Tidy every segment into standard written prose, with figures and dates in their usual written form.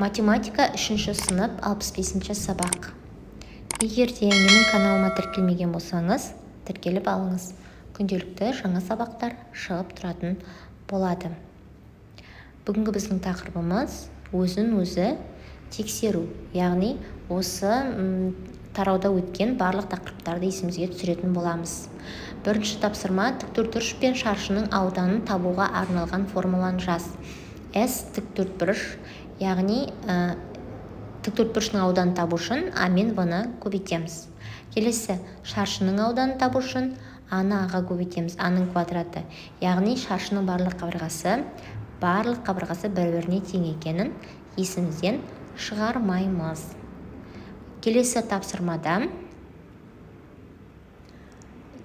Математика 3 сынып 65 сабақ. Егер де менің каналыма тіркелмеген болсаңыз, тіркеліп алыңыз. Күнделікті жаңа сабақтар шығып тұратын болады. Бүгінгі біздің тақырыбымыз өзін-өзі тексеру. Яғни осы тарауда өткен барлық тақырыптарды есімізге түсіретін боламыз. Бірінші тапсырма: тіктөртбұрыш пен шаршының ауданын табуға арналған формуланы жаз. S тіктөртбұрыш, яғни тіктөртбұрыштың ауданын табу үшін А мен В-ны көбейтеміз. Келесі: шаршының ауданын табу үшін А-ны А-ға көбейтеміз. А-ның квадраты, яғни шаршының барлық қабырғасы бір-біріне тең екенін есімізден шығармаймыз. Келесі тапсырмада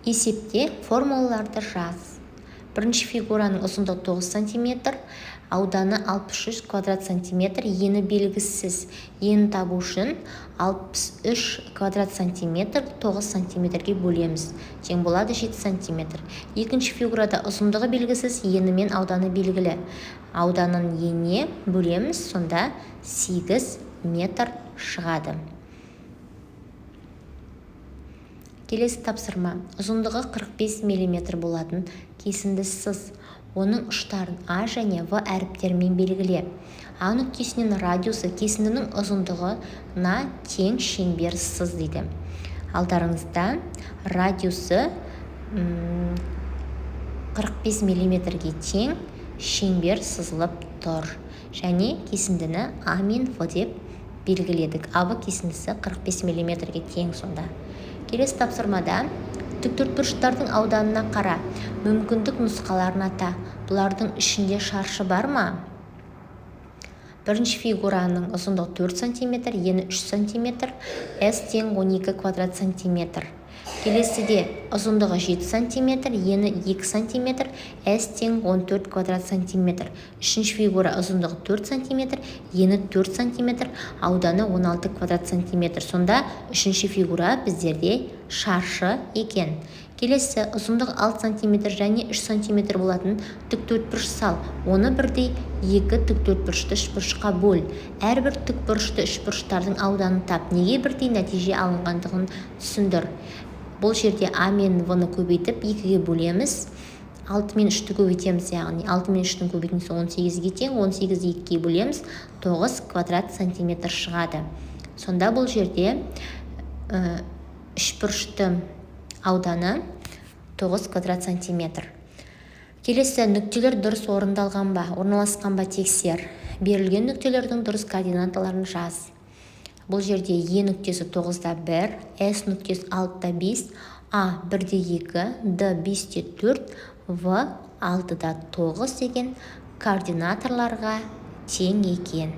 есепте формулаларды жаз. Бірінші фигураның ұзындығы 9 см, ауданы 63 квадрат сантиметр, ені белгісіз. Ені табу үшін 63 квадрат сантиметр 9 сантиметрге бөлеміз. Тең болады 7 сантиметр. Екінші фигурада ұзындығы белгісіз, ені мен ауданы белгілі. Ауданын еніне бөлеміз, сонда 8 метр шығады. Келесі тапсырма: ұзындығы 45 мм болатын кесінді сыз. Оның ұштарын А және В әріптерімен белгіле. А нүктесінен радиусы кесіндінің ұзындығына тең шеңбер сыз дейді. Алдарыңызда радиусы 45 мм-ге тең шеңбер сызылып тұр. Және кесіндіні А мен В деп белгіледік. АВ кесіндісі 45 мм-ге тең сонда. Келесі тапсырмада тіктөртбұрыштардың ауданына қара, мүмкіндік нұсқаларын ата. Бұлардың ішінде шаршы бар ма? Бірінші фигураның ұзындығы 4 см, ені 3 см, S тең 12 квадрат сантиметр. Келесіде ұзындығы 7 см, ені 2 см, S тең 14 квадрат сантиметр. Үшінші фигура ұзындығы 4 см, ені 4 см, ауданы 16 квадрат сантиметр. Сонда үшінші фигура біздерде шаршы екен. Келесі ұзындығы 6 см және 3 см болатын тіктөртбұрыш сал. Оны бірдей екі тіктөртбұрышты үшбұрышқа бөл. Әрбір тікбұрышты үшбұрыштардың ауданын тап. Неге бірдей нәтиже алынғандығын түсіндір. Бұл жерде А мен В-ны көбейтіп 2-ге бөлеміз. 6 мен 3-ті көбейтеміз, яғни 6 мен 3-тің көбейтіндісі 18-ге тең. 18-ді 2-ге бөлеміз, 9 квадрат сантиметр шығады. Сонда бұл жерде үшбұрышты ауданы 9 квадрат сантиметр. Келесі: нүктелер дұрыс орындалған ба, орналасқан ба тексер. Берілген нүктелердің дұрыс координаталарын жаз. Бұл жерде Е нүктесі 9-да 1, С нүктесі 6-да 5, А 1-де 2, Д 5-де 4, В 6-да 9 деген координаторларға тең екен.